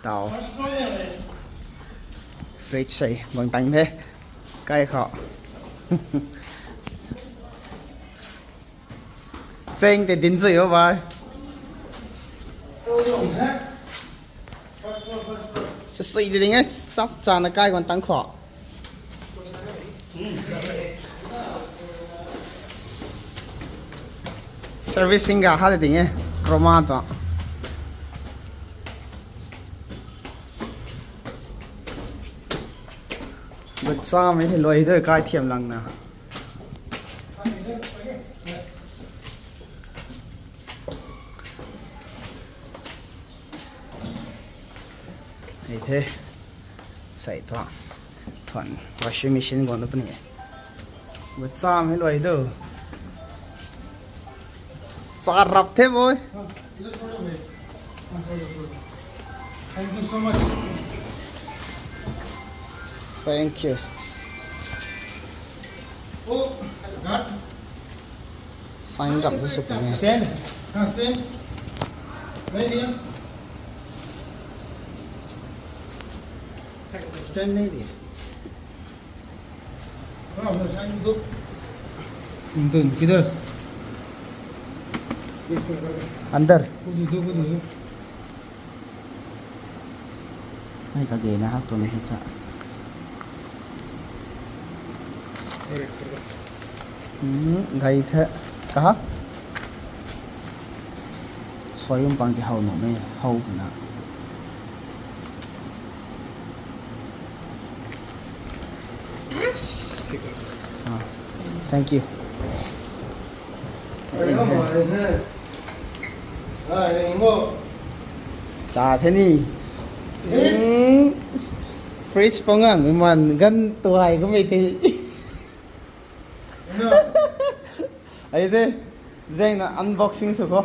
tàu fridge xây bằng tanh thế cái khó trên thì đến gì không vậy sẽ xây thì nghe sắp tràn là cái còn tăng khó servicing cả hai thì nghe chroma to bật xa mấy thì lôi thôi cái thiểm lằng nào này thế sấy thoảng washing machine còn nó này bật xa mấy lôi thôi xa rập thế thôi. Thank you so much. Thank you. Oh, God. Sign up to super nghe. Stand. Stand. Right here. Stand नहीं दिया. Wow, no, sign YouTube. Tuần किधर? अंदर. कुछ. Hay cả ghế na hát tôi này hết ạ. Gầy thế. Cả. Xoay bằng cái hầu nó mới hầu của nó. Thank you. Chà thế nhỉ. Fridge phong ngang mình gần tuổi của mình thì ấy thế, Zeng là unboxing rồi có.